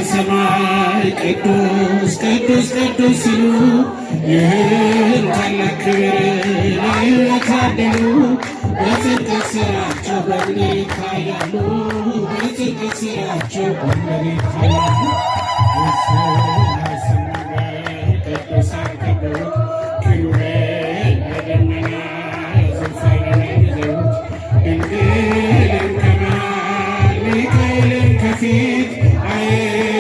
በሰማይ ቅዱስ ቅዱስ ቅዱስ ሲሉ ይህን ታላቅ ክብር ለሕይወት አደሉ። በጽድቅ ሥራቸው በምን ይታያሉ? በጽድቅ ሥራቸው በምን ይታያሉ?